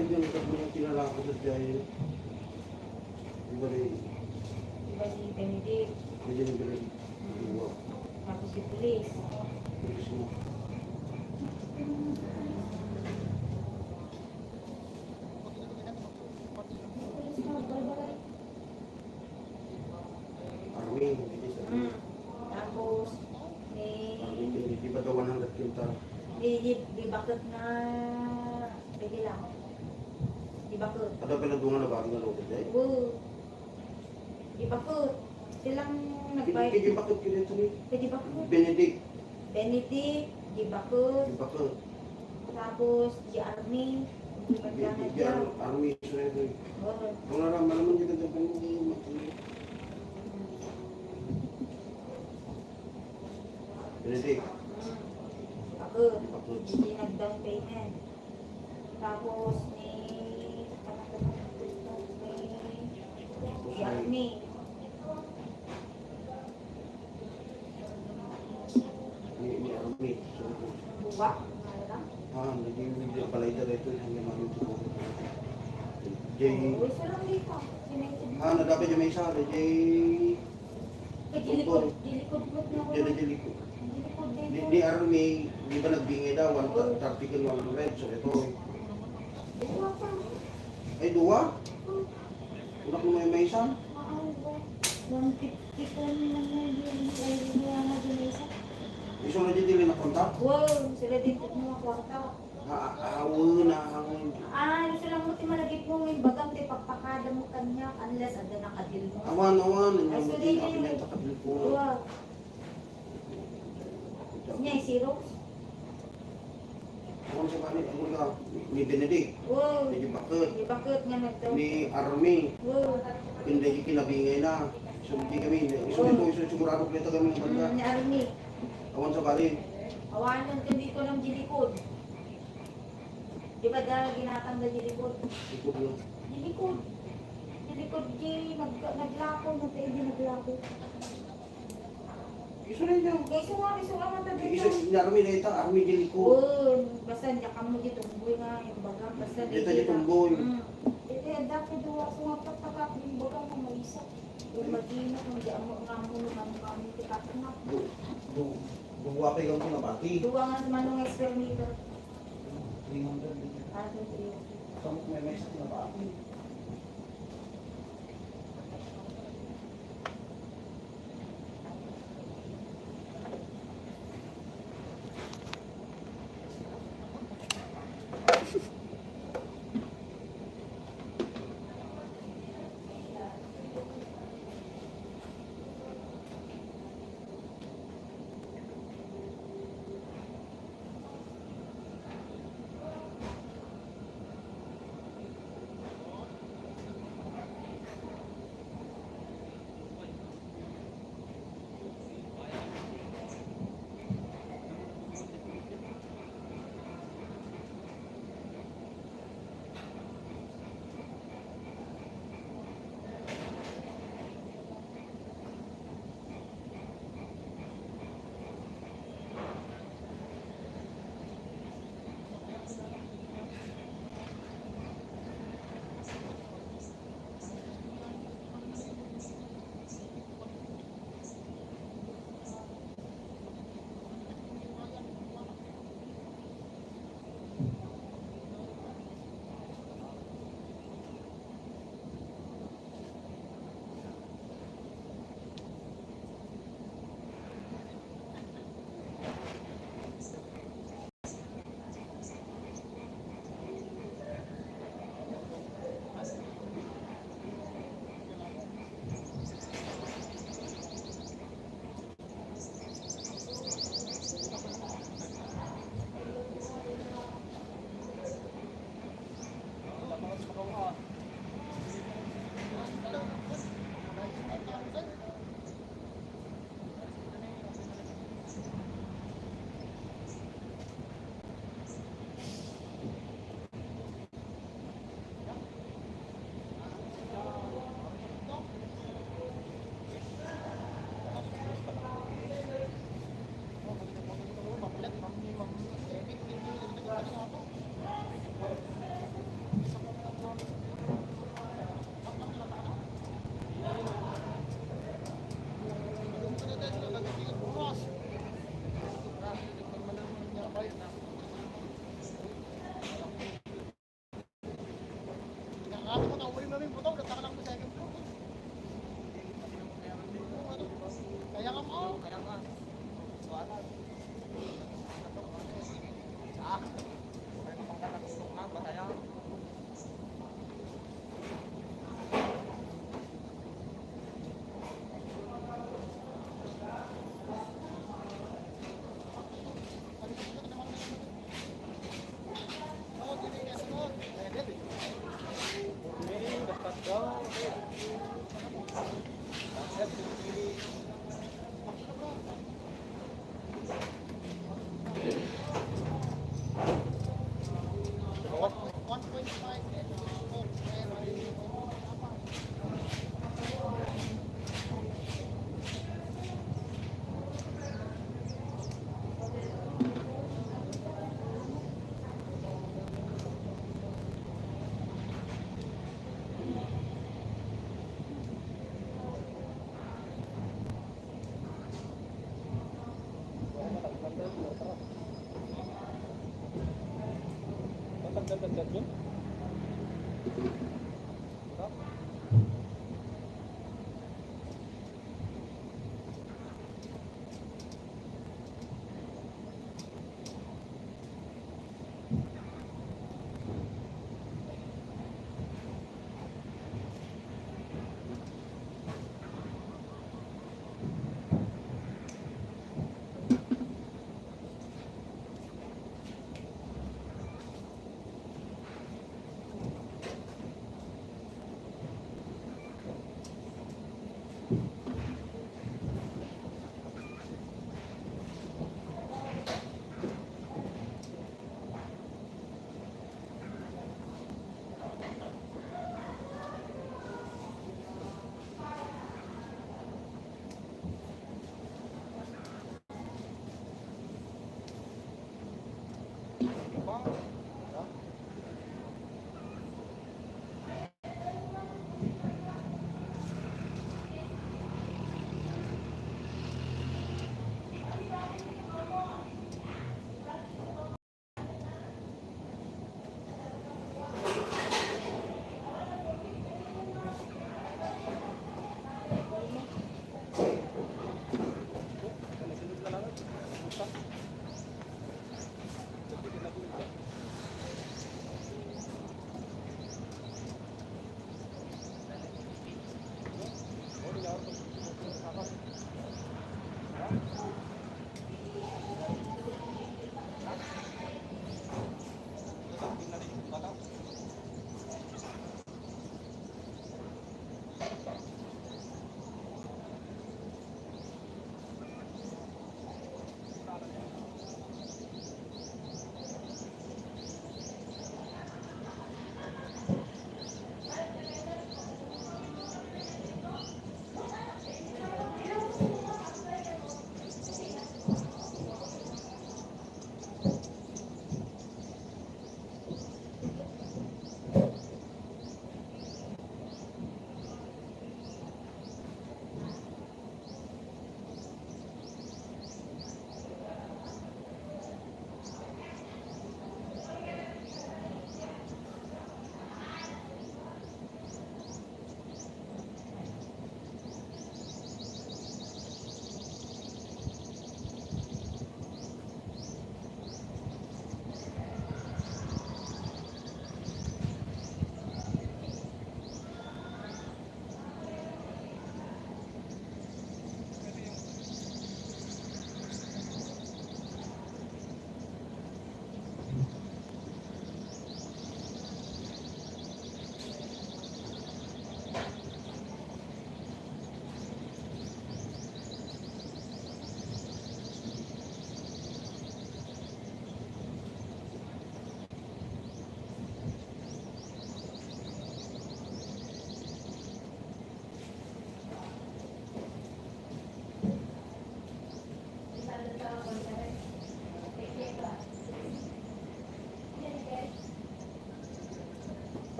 Yung tinalakot at dahil iba rin. Iba si Benedict. Medyo nagbilang. Tapos si Police. Bilis mo. Army. Tapos, Di ba daw 100 kintal? di bakit na pwede lang. Di bakit. Ada peladungan na ba ang nalukit eh? Oo. Di bakit. Silang nagbayad. Kaya bakit kinito ni? Di bakit. Benedict. Benedict, di bakit. Di bakit? Tapos, di Army. Di Paglangan Di niya. Army. Oo. Kung naraman naman kita dyan kung Benedict. Ako, hindi nag-down payment. Tapos, si Army. Ni Army. Buwa. Naging palay na ito. Hindi maluto ko. Jay. Uy, sarang dito. Nadapat yung may isa. Jay. Dilikod mo na ako. Jay. Dilikod Di Army. Di ba nagbingay daw? 130 100. So ito. Ay, dua? Unak mo may isa? 150 ko naman yung isa. Iso na dito na kontak? Wow, sila dito mga kwarta. Awo na ang... Gusto lang mo malagay mo yung bagang di pagpakada mo kanya unless anda nakadil mo. Awan. Ay, so Hindi di- ako pinagpakadil ko. Wow. Niya, Xerox. Awan sa kanil. Ako ka. Ni Benedict. Wow. Ni Bakit. Di bakit nga nagdaw. Ni Army. Wow. Hindi kinabingay na. So hindi kami. Iso ito. Sigurado ko nito kami ng banda. Ni Army. Awan sa kanil. Awanan ka dito ng dilikod. Di ba dahil ginatanggal dilikod? Ikot mo. Dilikod. Dilikod di naglako. Nagtayo di naglako. Iso na yun. Iso nga matabi Iso ni Army na ito. Army diliko. Oo, basta hindi ka mo dito tumboy nga yung baga. Basta Dito di tumboy. Ito yung dati duwa ko nga pagkakap yung baga mo maisa. Yung mag-ina kung di amo nga mo naman kami tikatanap. Buwa kayo kang pinabati. Duwa nga naman ng experimenter. 300. Ano yung Samok may isa pinabati. Yun. Sarap.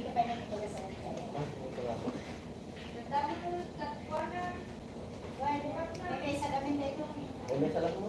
ka pa na nito sa kanya. Dami ko katwa na. May isa kami dito. May salat mo?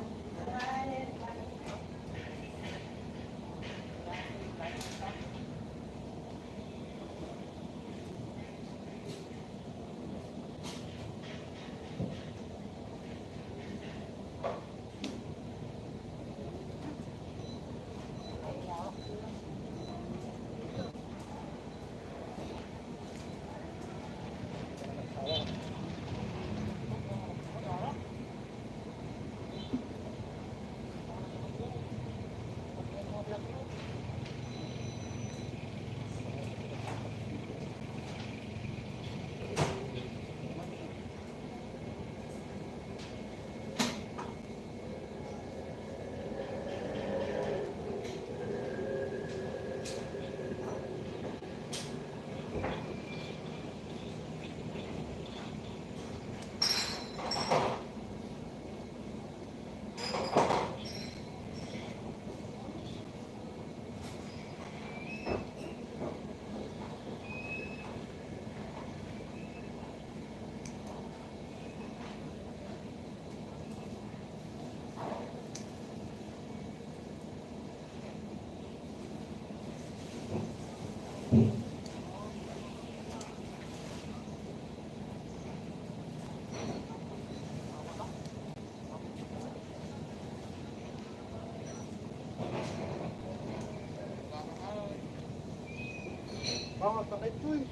Bangat na ito eh.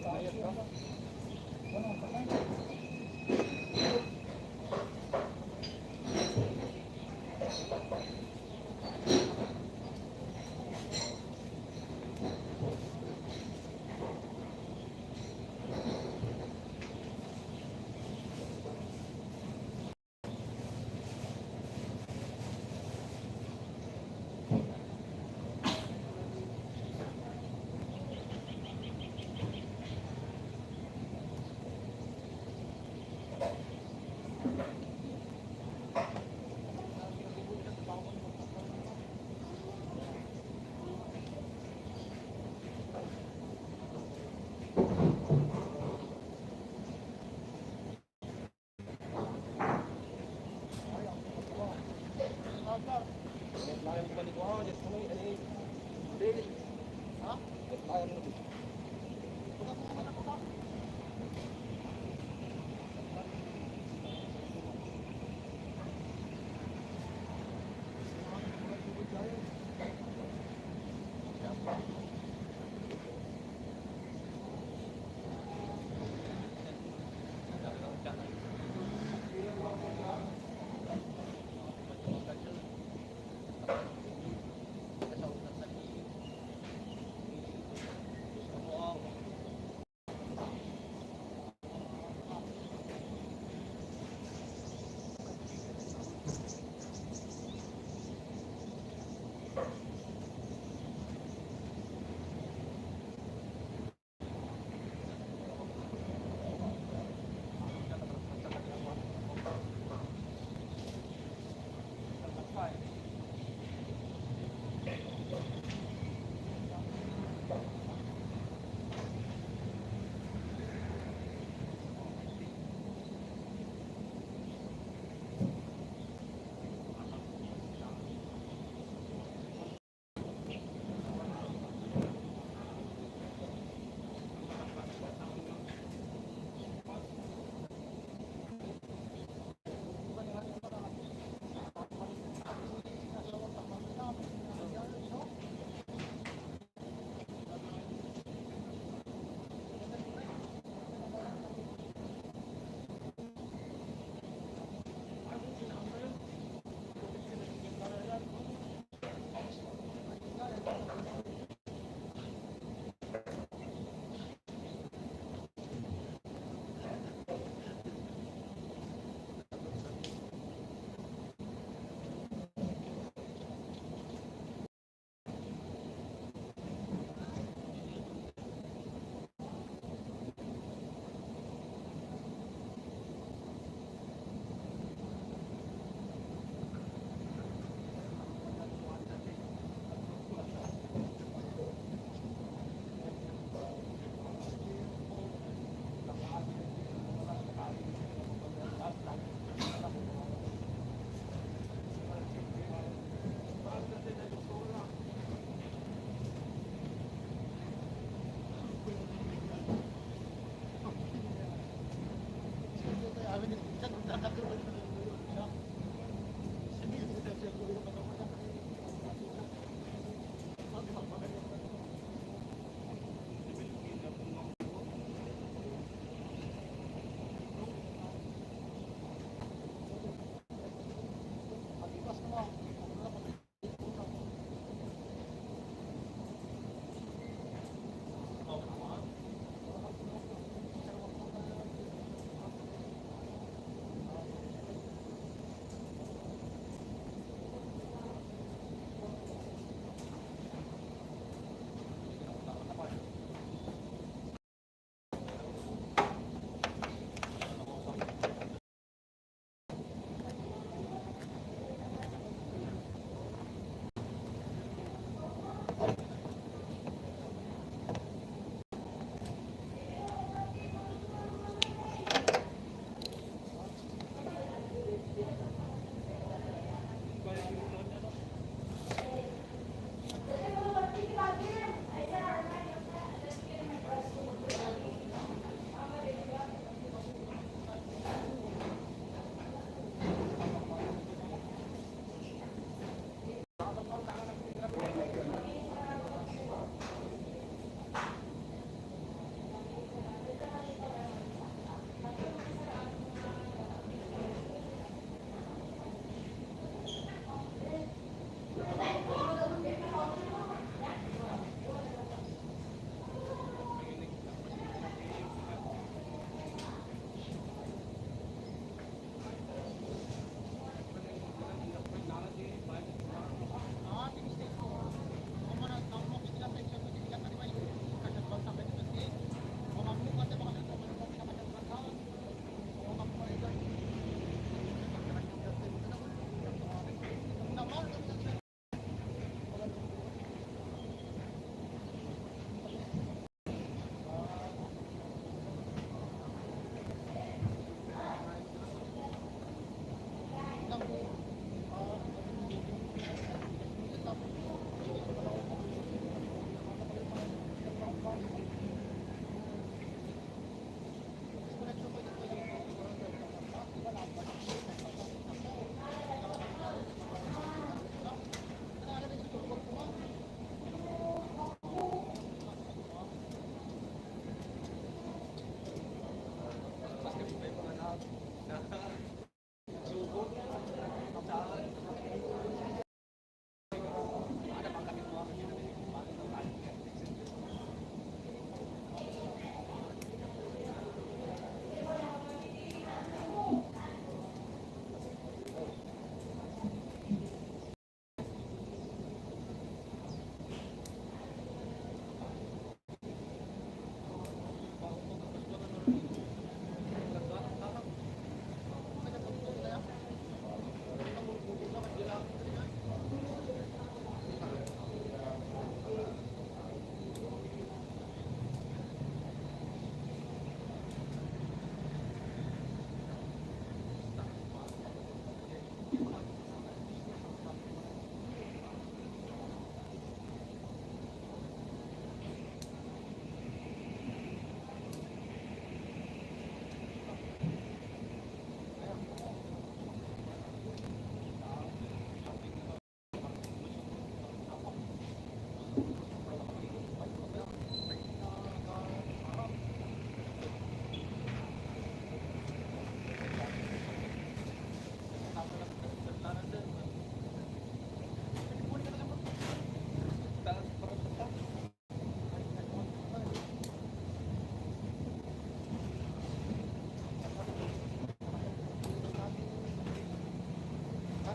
Sayang ka.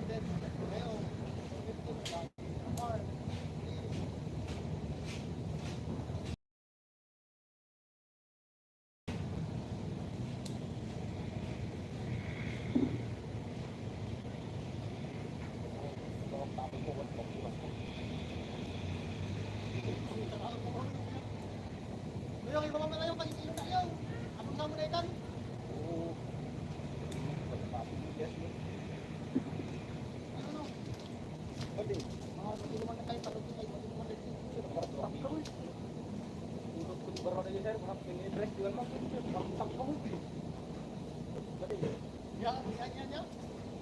Yung iba mga yung kanino na yun. Anong naman na ikan? Ano? Pwede. Mga naman na kayo, parang kayo, naman na kayo. Untuk ko baru na yun, sir. Mga pinag-dress, di ba naman? Pagtak ko. Ya.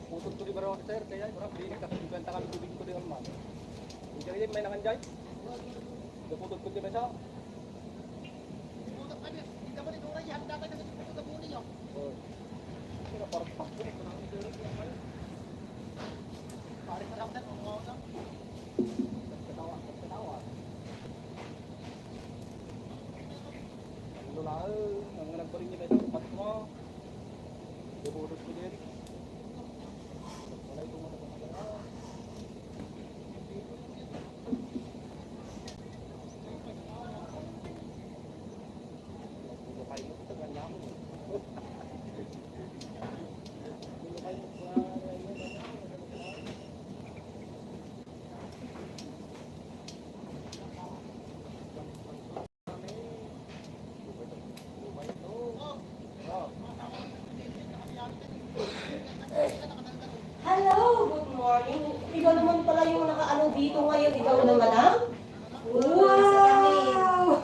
Untuk ko di baru sir, kaya parang binig kasi ibenta kami tubig ko di naman. Jadi may nanganjay. Daputod ko di ba siya? Ang nagparin niya ito, pat mo. Daputod ko din. Wala itong mga pagkakala. Hello, good morning. Ikaw naman pala yung nakaano dito ngayon. Ikaw naman ah? Wow!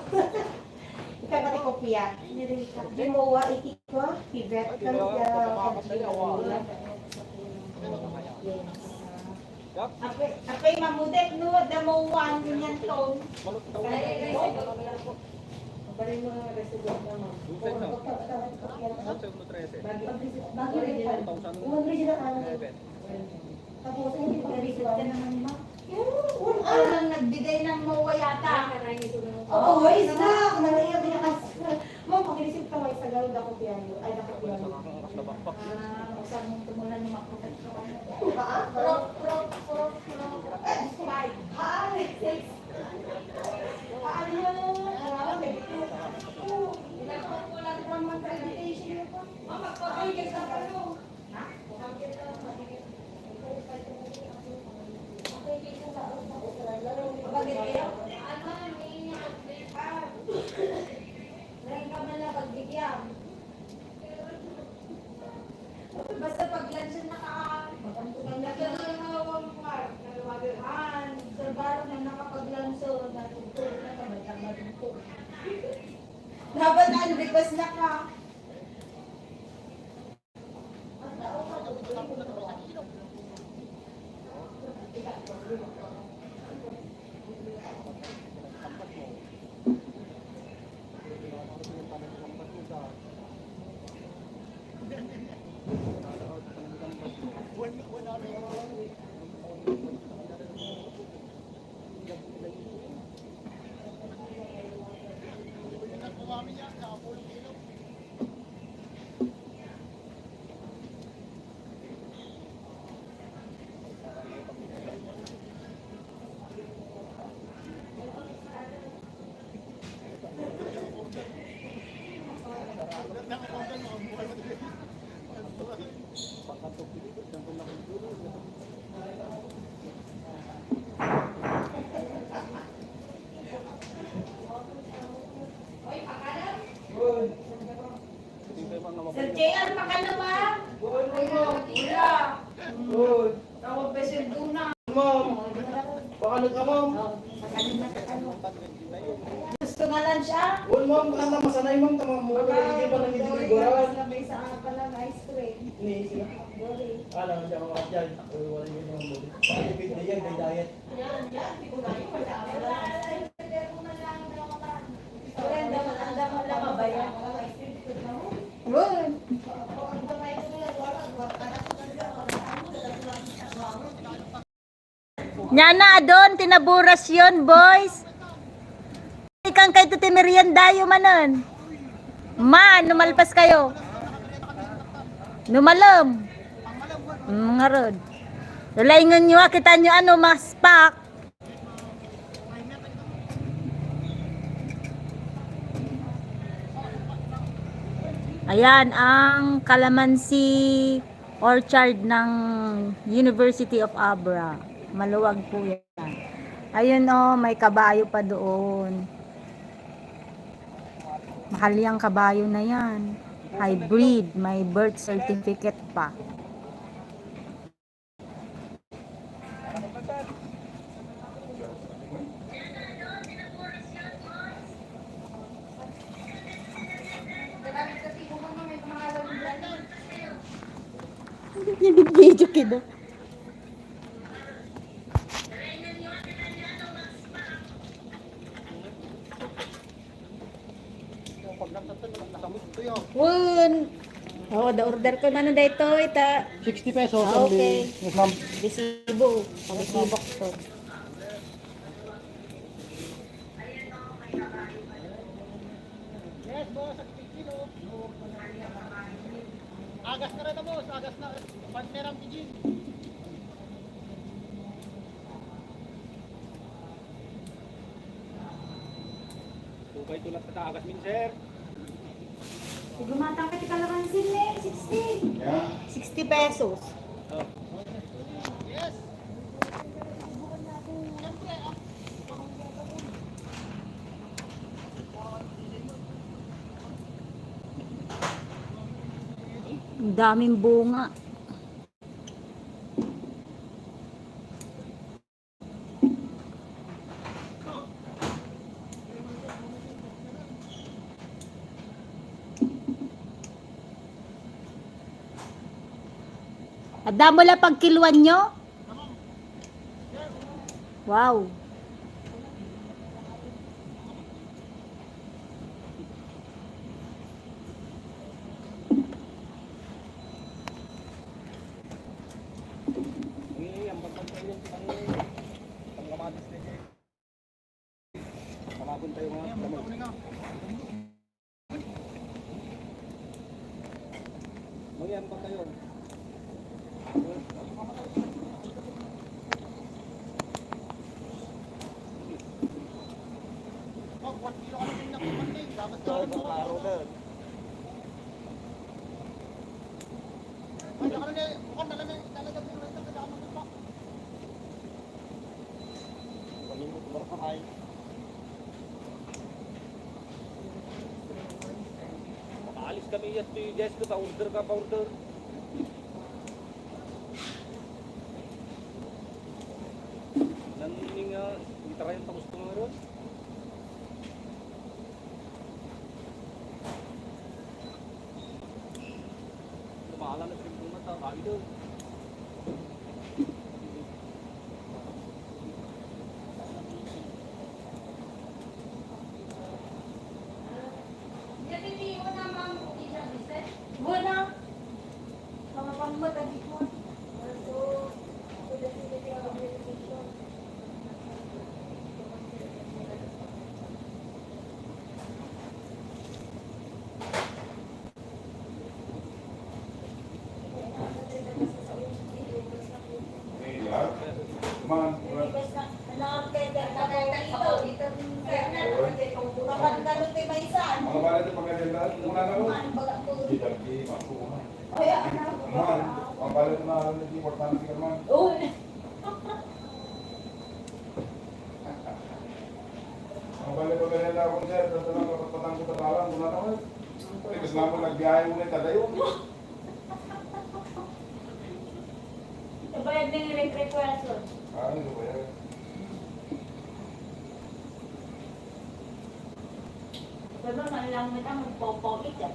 Ikaw pati kopya. Di mo wa ikikwa? Pibet ka Apay mamudek no, damuwan ganyan to. Bari mo nga resident naman. Bagi rin yan. Umag-resident ano? Tapos hindi pa resident ka naman ma? Ano lang nagbigay ng mawa yata. Oo, wais na! Nalaiyak din ako. Ma'am, pag-inisip ka wais sa galod ako piano. Ay, ako piano. Usang mong tumulan ng makutat ko. Five. Hi! Six. Ano? Basta pag lunch dapat ang request na ka. Sir JR, makano ba? Wala. Tawag pa sir Duna. Ma'am, baka nagka-ma'am. Gusto nga lang siya. Well, ma'am, ano, masanay ma'am, tamang mo. Hindi ba nang hindi guguran? May sa pala ng ice cream. Ini sila. Alam, hindi ako makatyan. Wala yun naman mo. Pakipid na yan, may diet. Nyana adon tinaburas yon boys. Ikan kay tuti merienda yo manon. Man, numalpas kayo. Numalam. Mga rod. Laingon nyo, kita nyo ano, mas pak. Ayan, ang Calamansi Orchard ng University of Abra. Maluwag po yan. Ayun oh, may kabayo pa doon. Mahal yung kabayo na yan. Hybrid, may birth certificate pa. Nag-video kita. Pag nagtatan, nasamit ito yun. Wun. Oh, order ko man dito ita. 60 pesos. Ah, okay. Yes, ma'am. Resibo. Resibo ko. Yes, boss. Sa kilo. Agas na rin na, boss. Agas na. Panterang pijin. Tubay tulad sa agas min, sir. Gumatang ka ti kalamansin eh, 60. Yeah. 60 pesos. Yes. Ang daming bunga. Ada mo lang pagkiluan nyo? Wow. Ang pagpantay yung pangkamatis na siya. Kamabon tayo mga lamang. Magyan pa tayo. Oh, 1 kilo ka na din nakumanting. Dapat ka rin mo. Ay, nakaroon na. Mukhang nalamay. Talagang mo rin. Talagang mo rin pa. Pag-ingot mo rin ay. Makaalis kami yan. Yes, pa-order ka, pa-order. Naning itara yung tapos ko nga ron. Lumaala na siya yung mata. Kali doon. Wala. Sama pang tadi ko. Mga bala ito pagkaganda, muna na mo. Tidak di masuk. Man, mga bala ito na di importante ka man. Mga bala ito ganyan ako sir, dito lang kapatang ko tatalan, muna na mo. Tapos na mo nagbiyahe mo na tadayo. Bayad na yung request. Ano ito ba yan? Pero nalang mo ang magpopokit yan.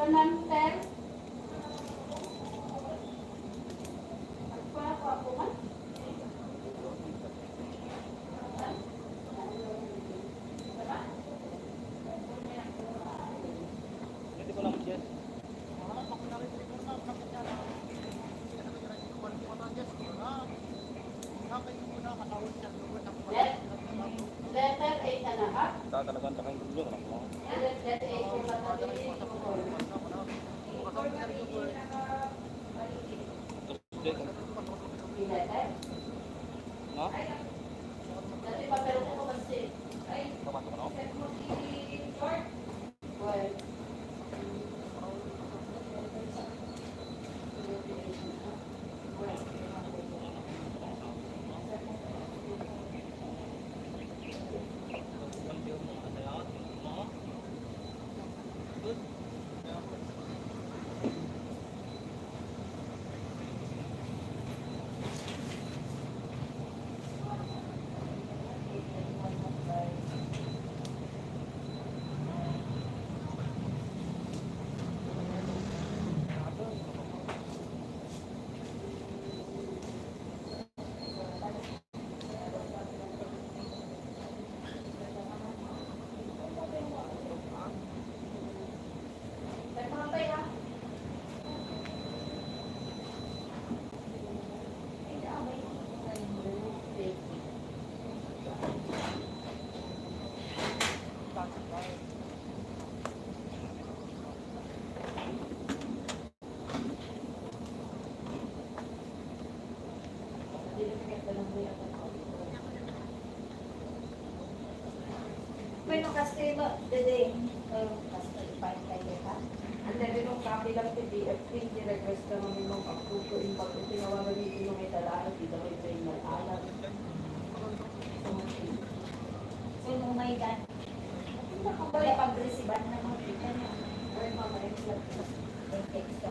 Kanan, sir. Para ko ako man. Hindi ko lang Jess. Letter 8 na ha? Tatalagan takang gulo ka lang mo. Letter 8 ko ba tayo? Letter? No? Dati papel ko kasi. Ay, Kapato ko no? set mo si George. Well, Bueno, kasi ba, dede, kasi pa kayo ka. ang dami nung copy lang PDF, request ka namin nung approve yung pag-tinawagan dito yung may talaan, dito may train na alam. So, nung may gan, kaya pag-resiban na mga kita niya, or mga reflect na text ka.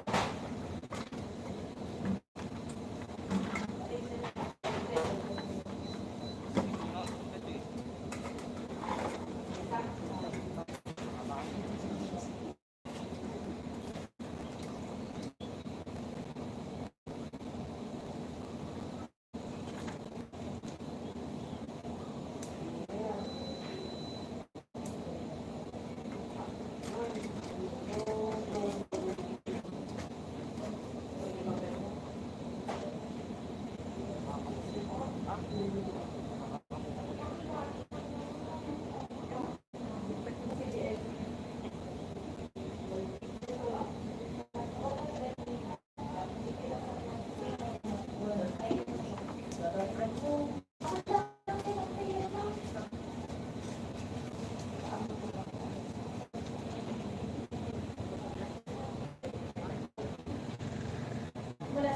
Wala,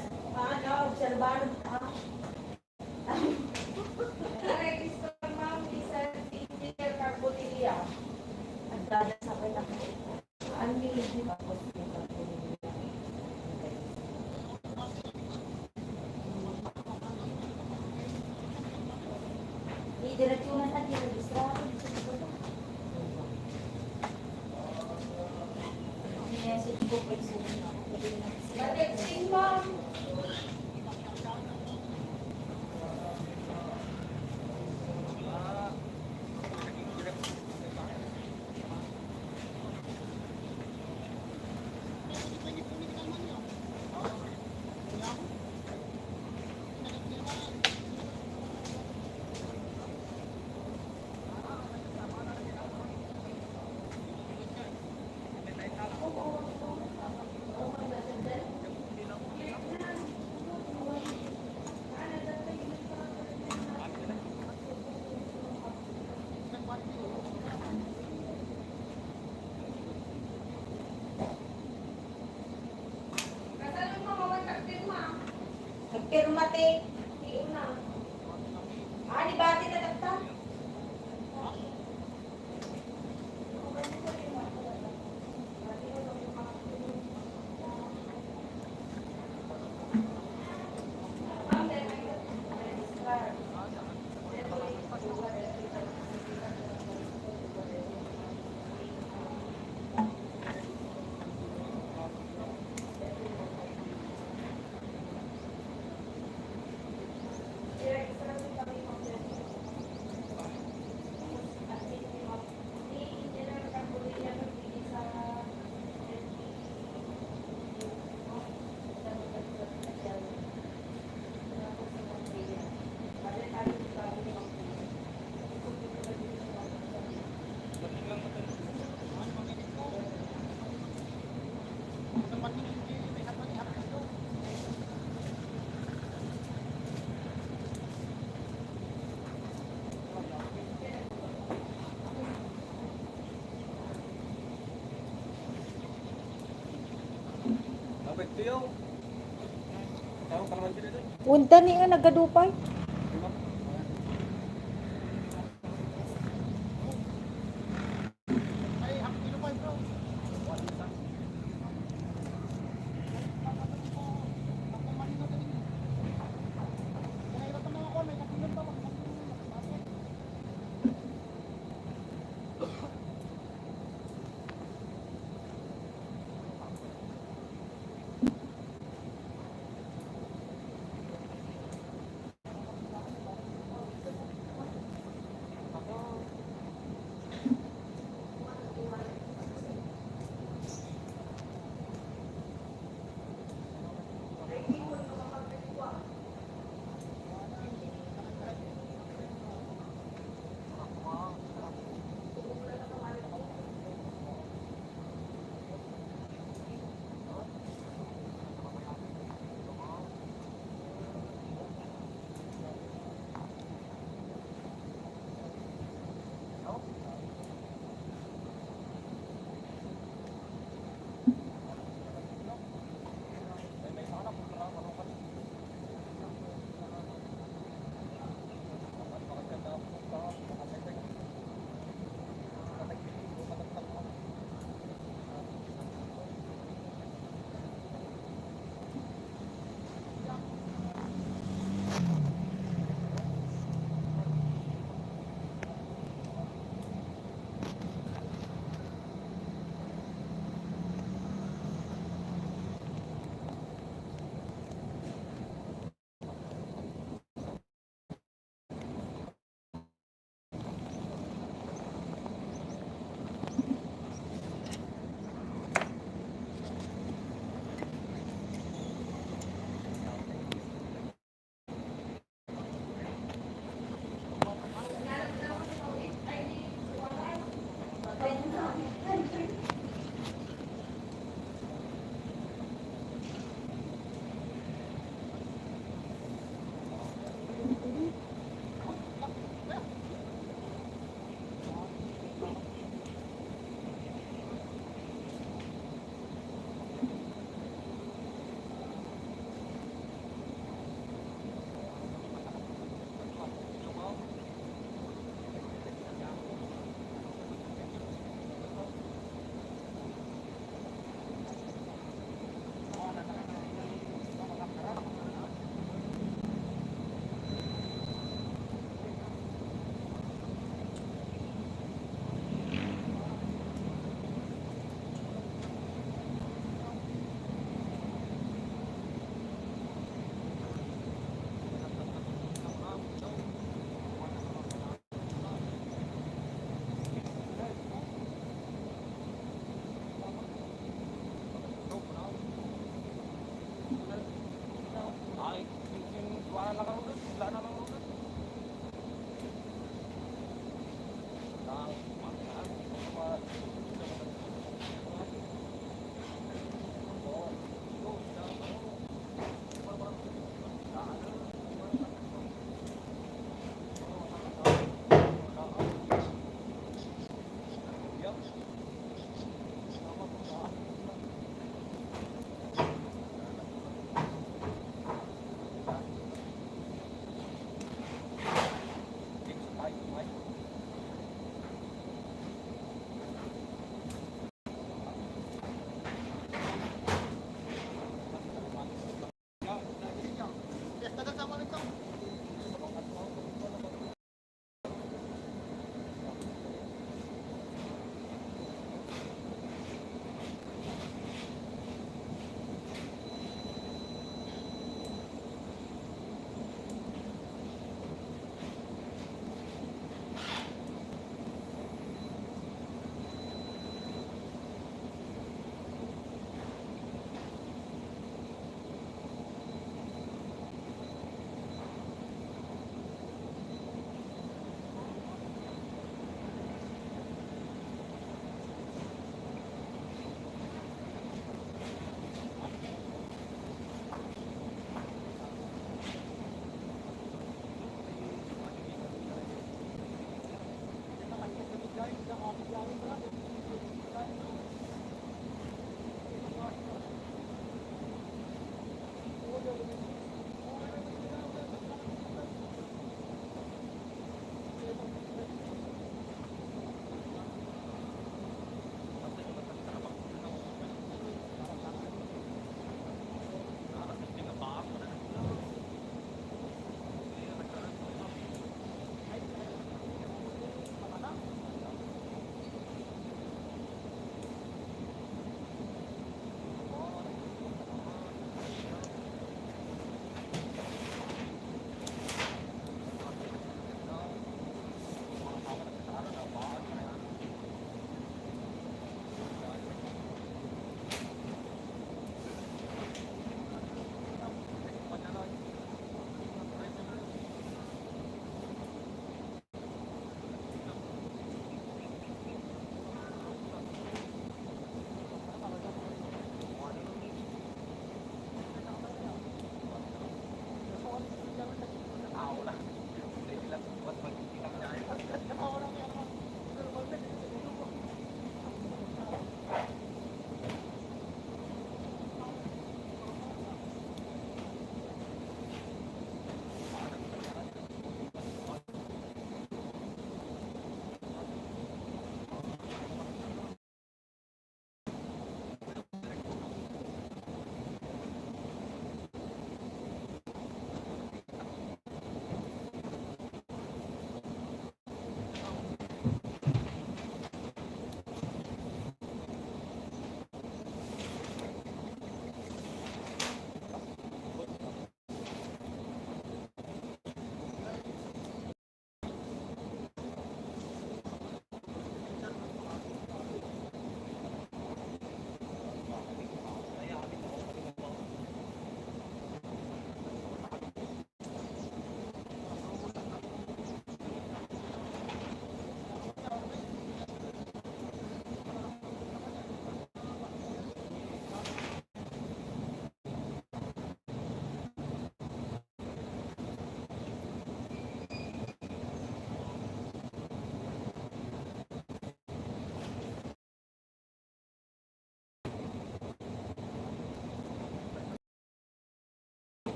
observado, Register ma'am, isang engineer Carbonilla. ang dada sa akin ako. Ang need. Tapos, diretsunan at i-registrado. Message ko po Matexting ma'am. Nagpirmate. Di ba ati natagta? Tiyo. Tahu kalau macam itu. Unta ni nga nagadupay. Ay, ang kilo pa bro.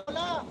Lola!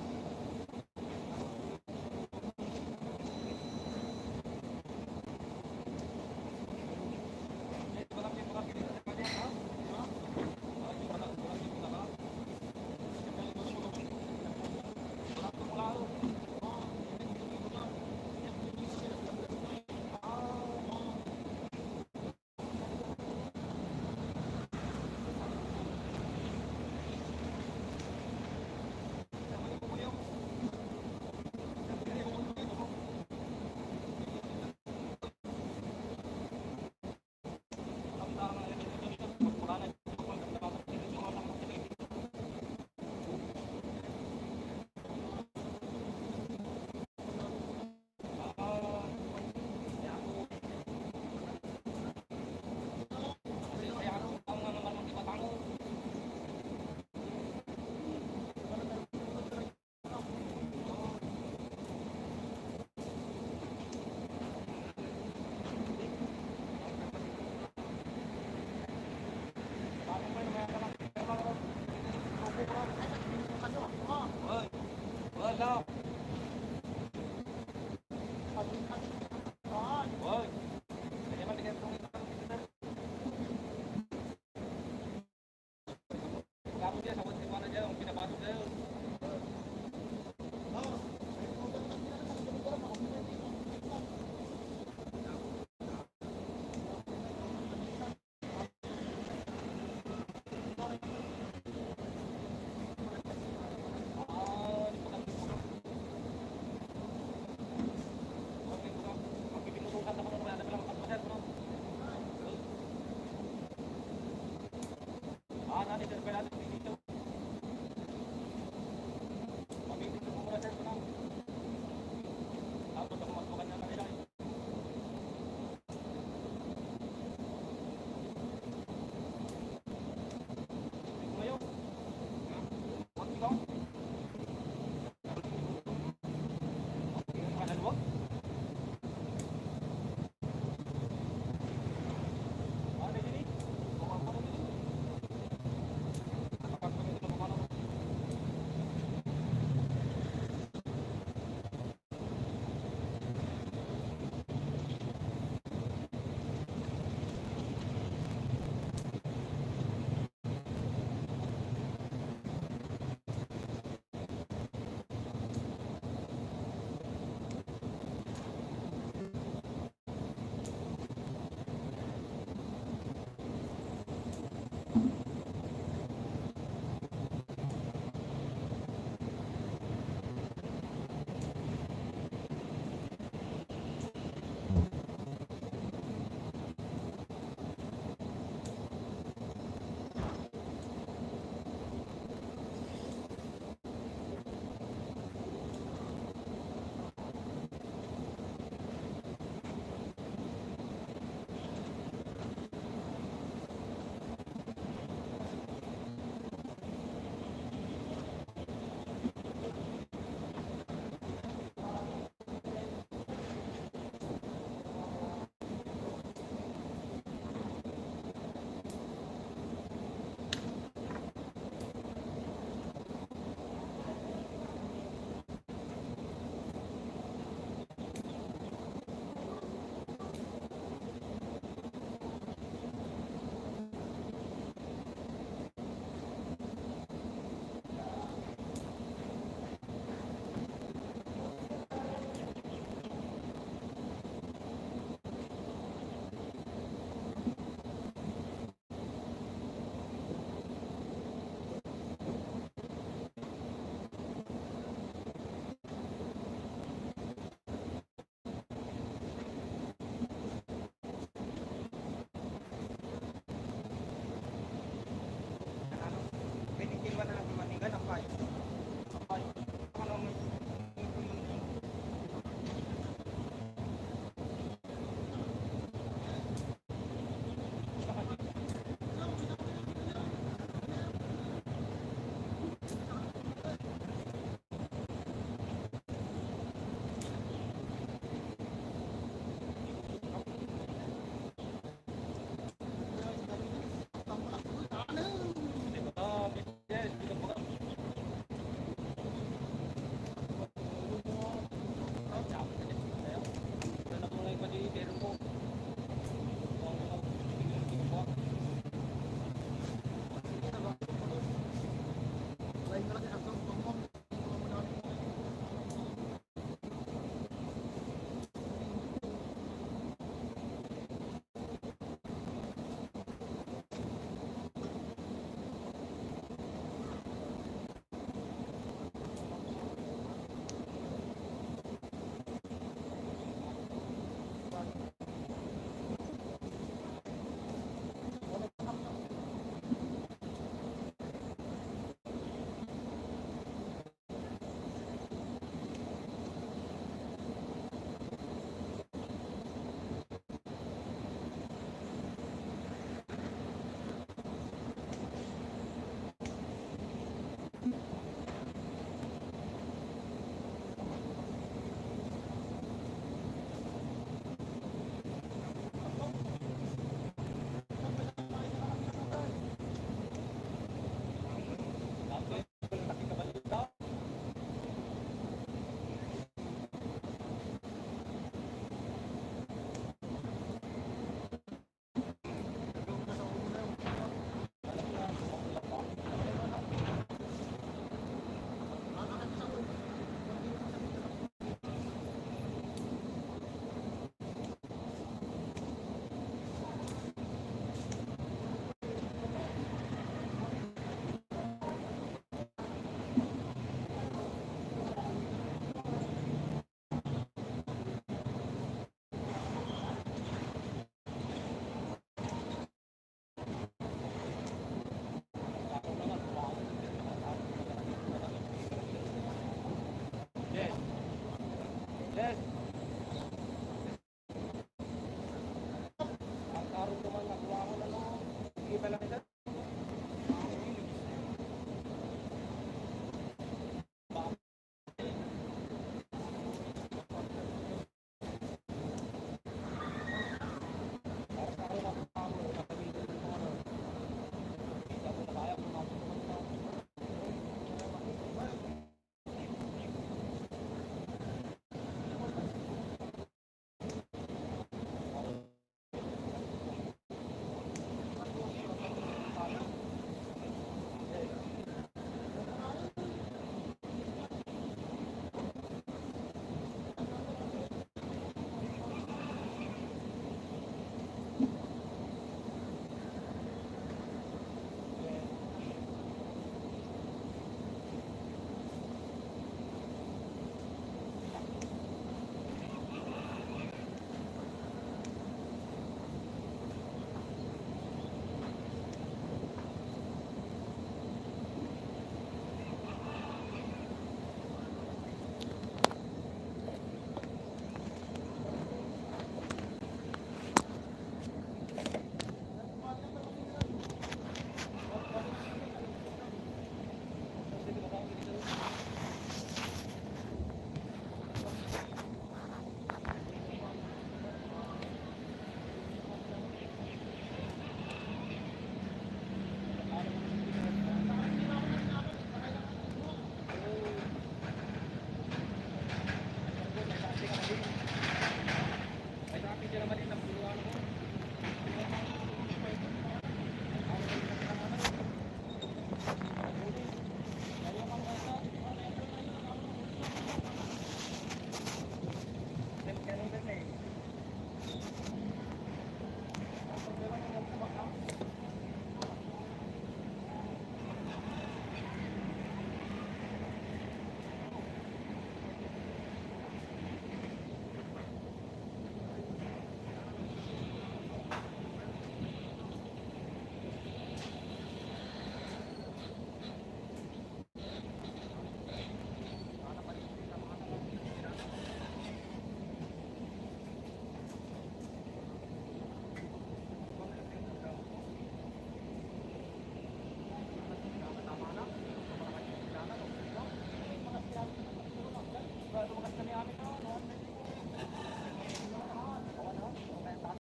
kami amin na, ano,